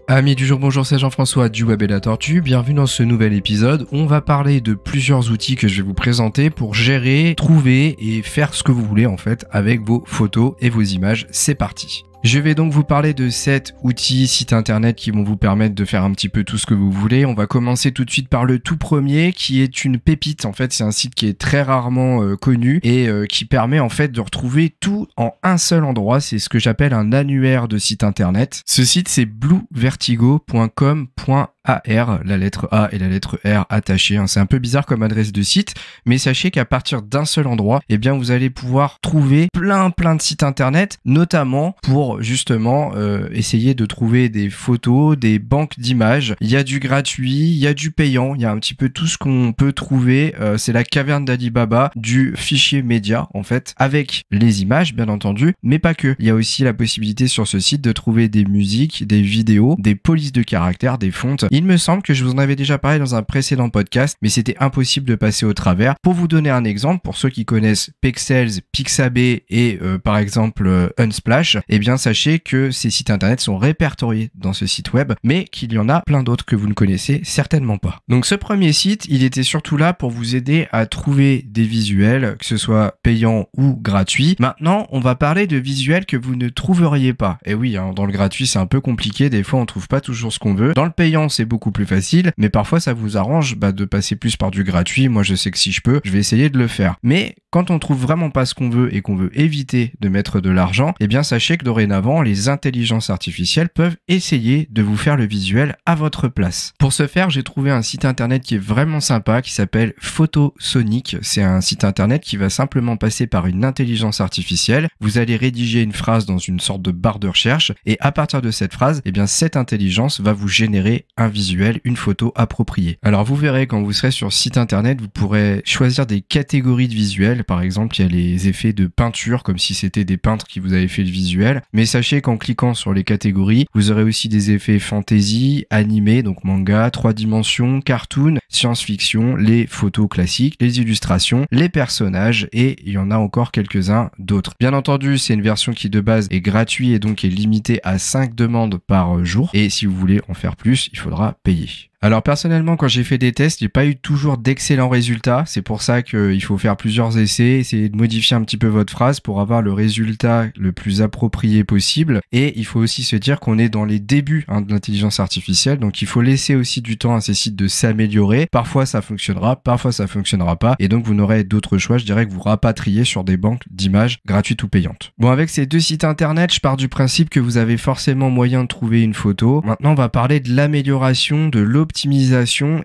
Amis du jour, bonjour, c'est Jean-François du Web et la Tortue. Bienvenue dans ce nouvel épisode. On va parler de plusieurs outils que je vais vous présenter pour gérer, trouver et faire ce que vous voulez en fait avec vos photos et vos images. C'est parti. Je vais donc vous parler de 7 outils, sites internet qui vont vous permettre de faire un petit peu tout ce que vous voulez. On va commencer tout de suite par le tout premier qui est une pépite. En fait, c'est un site qui est très rarement connu et qui permet en fait de retrouver tout en un seul endroit. C'est ce que j'appelle un annuaire de site internet. Ce site, c'est bluevertigo.com.ar, la lettre A et la lettre R attachées. C'est un peu bizarre comme adresse de site, mais sachez qu'à partir d'un seul endroit, eh bien, vous allez pouvoir trouver plein de sites internet, notamment pour justement essayer de trouver des photos, des banques d'images. Il y a du gratuit, il y a du payant, il y a un petit peu tout ce qu'on peut trouver. C'est la caverne d'Alibaba du fichier média en fait, avec les images bien entendu, mais pas que. Il y a aussi la possibilité sur ce site de trouver des musiques, des vidéos, des polices de caractères, des fontes. Il me semble que je vous en avais déjà parlé dans un précédent podcast, mais c'était impossible de passer au travers. Pour vous donner un exemple, pour ceux qui connaissent Pexels, Pixabay et par exemple Unsplash, eh bien sachez que ces sites internet sont répertoriés dans ce site web, mais qu'il y en a plein d'autres que vous ne connaissez certainement pas. Donc ce premier site, il était surtout là pour vous aider à trouver des visuels, que ce soit payants ou gratuits. Maintenant, on va parler de visuels que vous ne trouveriez pas. Et oui, dans le gratuit, c'est un peu compliqué, des fois on trouve pas toujours ce qu'on veut. Dans le payant, c'est beaucoup plus facile, mais parfois ça vous arrange de passer plus par du gratuit. Moi, je sais que si je peux, je vais essayer de le faire. Mais quand on trouve vraiment pas ce qu'on veut et qu'on veut éviter de mettre de l'argent, eh bien sachez que dorénavant, les intelligences artificielles peuvent essayer de vous faire le visuel à votre place. Pour ce faire, j'ai trouvé un site internet qui est vraiment sympa, qui s'appelle Photosonic. C'est un site internet qui va simplement passer par une intelligence artificielle. Vous allez rédiger une phrase dans une sorte de barre de recherche et à partir de cette phrase, eh bien cette intelligence va vous générer un visuel, une photo appropriée. Alors vous verrez quand vous serez sur ce site internet, vous pourrez choisir des catégories de visuels. Par exemple, il y a les effets de peinture, comme si c'était des peintres qui vous avaient fait le visuel. Mais sachez qu'en cliquant sur les catégories, vous aurez aussi des effets fantasy, animé, donc manga, 3 dimensions, cartoon, science-fiction, les photos classiques, les illustrations, les personnages et il y en a encore quelques-uns d'autres. Bien entendu, c'est une version qui de base est gratuite et donc est limitée à 5 demandes par jour. Et si vous voulez en faire plus, il faudra payer. Alors personnellement, quand j'ai fait des tests, j'ai pas eu toujours d'excellents résultats. C'est pour ça qu'il faut faire plusieurs essais, essayer de modifier un petit peu votre phrase pour avoir le résultat le plus approprié possible. Et il faut aussi se dire qu'on est dans les débuts de l'intelligence artificielle, donc il faut laisser aussi du temps à ces sites de s'améliorer. Parfois ça fonctionnera, parfois ça fonctionnera pas, et donc vous n'aurez d'autres choix. Je dirais que vous rapatriez sur des banques d'images gratuites ou payantes. Bon, avec ces deux sites internet, je pars du principe que vous avez forcément moyen de trouver une photo. Maintenant, on va parler de l'amélioration, de l'optimisation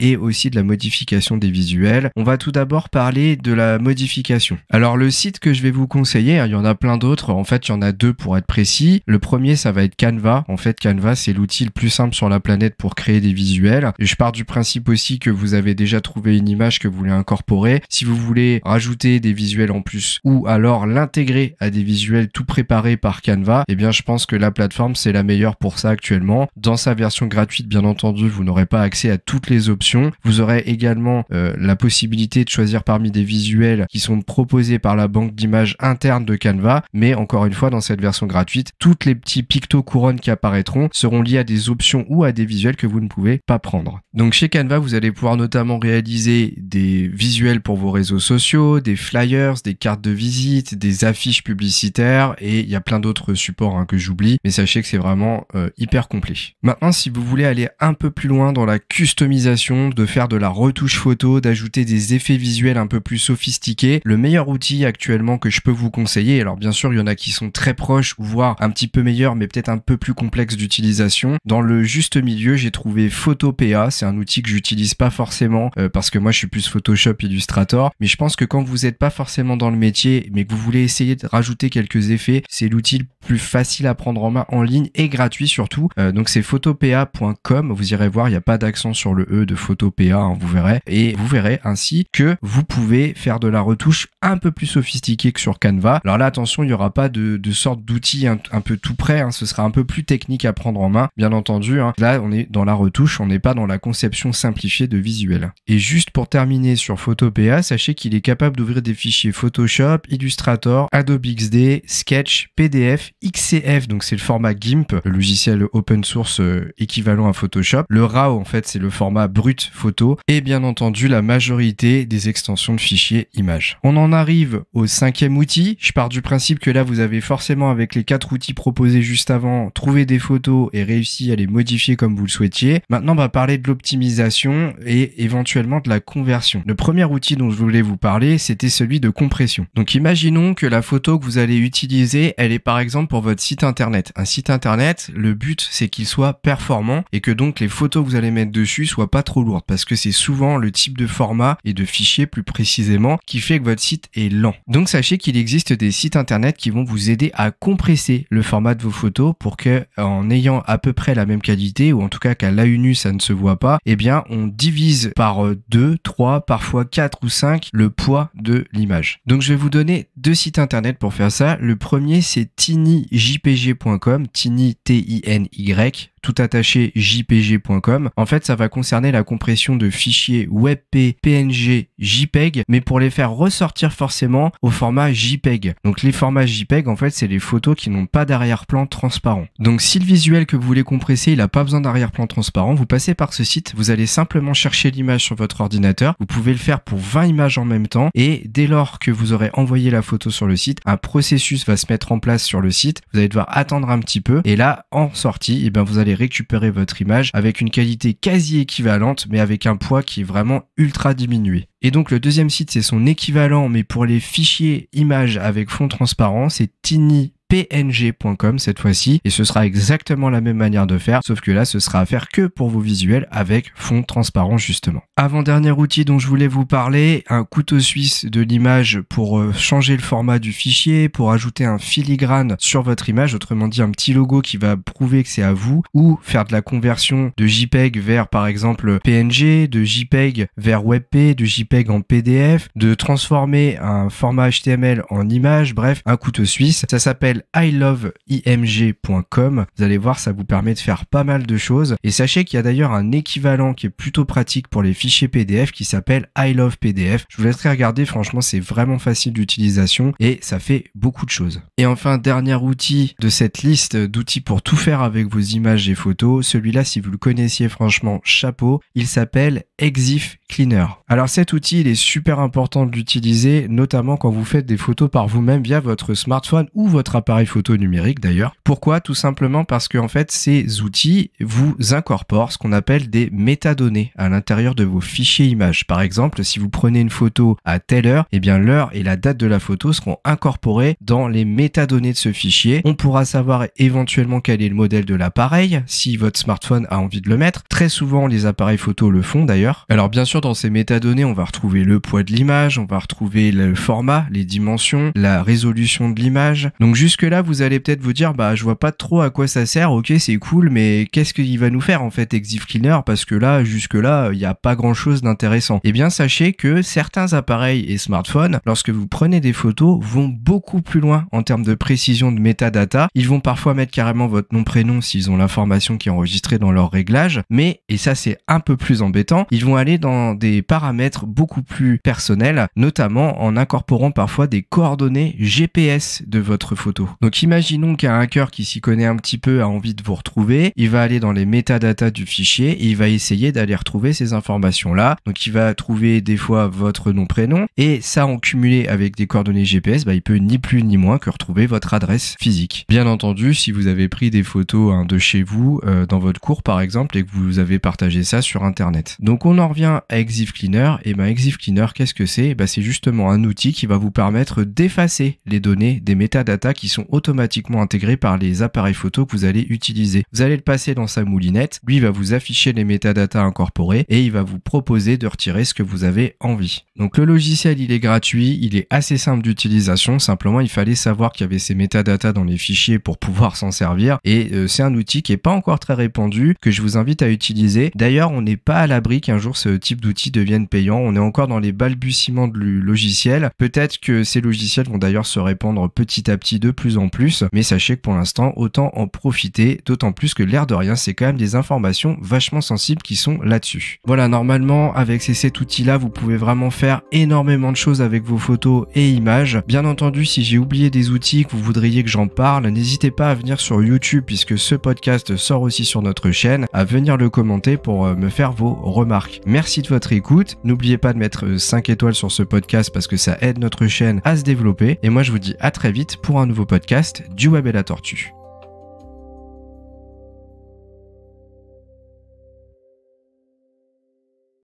et aussi de la modification des visuels. On va tout d'abord parler de la modification. Alors le site que je vais vous conseiller, il y en a plein d'autres. En fait, il y en a deux pour être précis. Le premier, ça va être Canva. En fait, Canva, c'est l'outil le plus simple sur la planète pour créer des visuels. Et je pars du principe aussi que vous avez déjà trouvé une image que vous voulez incorporer. Si vous voulez rajouter des visuels en plus ou alors l'intégrer à des visuels tout préparés par Canva, eh bien, je pense que la plateforme, c'est la meilleure pour ça actuellement. Dans sa version gratuite, bien entendu, vous n'aurez pas accès à toutes les options. Vous aurez également la possibilité de choisir parmi des visuels qui sont proposés par la banque d'images interne de Canva, mais encore une fois, dans cette version gratuite, toutes les petits pictos couronnes qui apparaîtront seront liés à des options ou à des visuels que vous ne pouvez pas prendre. Donc chez Canva, vous allez pouvoir notamment réaliser des visuels pour vos réseaux sociaux, des flyers, des cartes de visite, des affiches publicitaires et il y a plein d'autres supports que j'oublie, mais sachez que c'est vraiment hyper complet. Maintenant, si vous voulez aller un peu plus loin dans la customisation, de faire de la retouche photo, d'ajouter des effets visuels un peu plus sophistiqués, le meilleur outil actuellement que je peux vous conseiller, alors bien sûr il y en a qui sont très proches, voire un petit peu meilleurs, mais peut-être un peu plus complexes d'utilisation. Dans le juste milieu, j'ai trouvé Photopea. C'est un outil que j'utilise pas forcément parce que moi je suis plus Photoshop, Illustrator, mais je pense que quand vous n'êtes pas forcément dans le métier, mais que vous voulez essayer de rajouter quelques effets, c'est l'outil le plus facile à prendre en main en ligne et gratuit surtout. Donc c'est photopea.com, vous irez voir, il n'y a pas d'accent sur le E de Photopea, hein, vous verrez. Et vous verrez ainsi que vous pouvez faire de la retouche un peu plus sophistiquée que sur Canva. Alors là, attention, il n'y aura pas de sorte d'outil un peu tout prêt, hein, ce sera un peu plus technique à prendre en main, bien entendu. Hein. Là, on est dans la retouche, on n'est pas dans la conception simplifiée de visuel. Et juste pour terminer sur Photopea, sachez qu'il est capable d'ouvrir des fichiers Photoshop, Illustrator, Adobe XD, Sketch, PDF, XCF, donc c'est le format GIMP, le logiciel open source équivalent à Photoshop. Le RAW, en fait, c'est le format brut photo. Et bien entendu, la majorité des extensions de fichiers images. On en arrive au 5e outil. Je pars du principe que là, vous avez forcément, avec les 4 outils proposés juste avant, trouvé des photos et réussi à les modifier comme vous le souhaitiez. Maintenant, on va parler de l'optimisation et éventuellement de la conversion. Le premier outil dont je voulais vous parler, c'était celui de compression. Donc, imaginons que la photo que vous allez utiliser, elle est par exemple pour votre site internet. Un site internet, le but, c'est qu'il soit performant et que donc les photos que vous allez mettre dessus soient pas trop lourdes, parce que c'est souvent le type de format et de fichier plus précisément qui fait que votre site est lent. Donc sachez qu'il existe des sites internet qui vont vous aider à compresser le format de vos photos pour que, en ayant à peu près la même qualité, ou en tout cas qu'à l'œil nu ça ne se voit pas, eh bien on divise par 2, 3, parfois 4 ou 5 le poids de l'image. Donc je vais vous donner 2 sites internet pour faire ça. Le premier, c'est tinyjpg.com, tiny T-I-N-Y, tout attaché jpg.com. En fait, ça va concerner la compression de fichiers WebP, PNG, JPEG, mais pour les faire ressortir forcément au format JPEG. Donc les formats JPEG, en fait, c'est les photos qui n'ont pas d'arrière-plan transparent. Donc si le visuel que vous voulez compresser, il n'a pas besoin d'arrière-plan transparent, vous passez par ce site, vous allez simplement chercher l'image sur votre ordinateur. Vous pouvez le faire pour 20 images en même temps, et dès lors que vous aurez envoyé la photo sur le site, un processus va se mettre en place sur le site. Vous allez devoir attendre un petit peu, et là, en sortie, eh bien, vous allez récupérer votre image avec une qualité quasi équivalente, mais avec un poids qui est vraiment ultra diminué. Et donc le deuxième site, c'est son équivalent, mais pour les fichiers images avec fond transparent, c'est tinypng.com cette fois-ci, et ce sera exactement la même manière de faire, sauf que là ce sera à faire que pour vos visuels avec fond transparent justement. Avant-dernier outil dont je voulais vous parler, un couteau suisse de l'image pour changer le format du fichier, pour ajouter un filigrane sur votre image, autrement dit un petit logo qui va prouver que c'est à vous, ou faire de la conversion de JPEG vers par exemple PNG, de JPEG vers WebP, de JPEG en PDF, de transformer un format HTML en image, bref, un couteau suisse. Ça s'appelle iloveimg.com. Vous allez voir, ça vous permet de faire pas mal de choses. Et sachez qu'il y a d'ailleurs un équivalent qui est plutôt pratique pour les fichiers PDF qui s'appelle ilovepdf. Je vous laisserai regarder, franchement, c'est vraiment facile d'utilisation et ça fait beaucoup de choses. Et enfin, dernier outil de cette liste d'outils pour tout faire avec vos images et photos. Celui-là, si vous le connaissiez, franchement, chapeau. Il s'appelle Exif Cleaner. Alors cet outil, il est super important de l'utiliser, notamment quand vous faites des photos par vous-même via votre smartphone ou votre appareil photo numérique d'ailleurs. Pourquoi? Tout simplement parce que en fait, ces outils vous incorporent ce qu'on appelle des métadonnées à l'intérieur de vos fichiers images. Par exemple, si vous prenez une photo à telle heure, eh bien l'heure et la date de la photo seront incorporées dans les métadonnées de ce fichier. On pourra savoir éventuellement quel est le modèle de l'appareil, si votre smartphone a envie de le mettre. Très souvent, les appareils photo le font d'ailleurs. Alors bien sûr, dans ces métadonnées, on va retrouver le poids de l'image, on va retrouver le format, les dimensions, la résolution de l'image. Donc jusque là, vous allez peut-être vous dire, bah je vois pas trop à quoi ça sert, ok c'est cool, mais qu'est-ce qu'il va nous faire en fait Exif Cleaner, parce que là, jusque là, il n'y a pas grand chose d'intéressant. Eh bien sachez que certains appareils et smartphones, lorsque vous prenez des photos, vont beaucoup plus loin en termes de précision de métadata. Ils vont parfois mettre carrément votre nom prénom s'ils ont l'information qui est enregistrée dans leur réglage, mais, et ça c'est un peu plus embêtant, ils vont aller dans des paramètres beaucoup plus personnels, notamment en incorporant parfois des coordonnées GPS de votre photo. Donc imaginons qu'un hacker qui s'y connaît un petit peu a envie de vous retrouver, il va aller dans les métadatas du fichier et il va essayer d'aller retrouver ces informations-là. Donc il va trouver des fois votre nom prénom, et ça en cumulé avec des coordonnées GPS, bah, il peut ni plus ni moins que retrouver votre adresse physique. Bien entendu, si vous avez pris des photos de chez vous, dans votre cours par exemple, et que vous avez partagé ça sur internet. Donc on en revient à Exif Cleaner. Et ben Exif Cleaner, qu'est-ce que c'est? C'est justement un outil qui va vous permettre d'effacer les données des métadatas qui sont automatiquement intégrés par les appareils photo que vous allez utiliser. Vous allez le passer dans sa moulinette, lui va vous afficher les métadatas incorporés et il va vous proposer de retirer ce que vous avez envie. Donc le logiciel il est gratuit, il est assez simple d'utilisation, simplement il fallait savoir qu'il y avait ces métadatas dans les fichiers pour pouvoir s'en servir et c'est un outil qui est pas encore très répandu, que je vous invite à utiliser. D'ailleurs on n'est pas à l'abri qu'un jour ce type d'outil devienne payant, on est encore dans les balbutiements du logiciel, peut-être que ces logiciels vont d'ailleurs se répandre petit à petit de plus en plus, mais sachez que pour l'instant autant en profiter, d'autant plus que l'air de rien c'est quand même des informations vachement sensibles qui sont là-dessus. Voilà, normalement avec cet outil là vous pouvez vraiment faire énormément de choses avec vos photos et images. Bien entendu si j'ai oublié des outils que vous voudriez que j'en parle, n'hésitez pas à venir sur YouTube puisque ce podcast sort aussi sur notre chaîne, à venir le commenter pour me faire vos remarques. Merci de votre écoute, n'oubliez pas de mettre 5 étoiles sur ce podcast parce que ça aide notre chaîne à se développer et moi je vous dis à très vite pour un nouveau podcast du Web et la Tortue.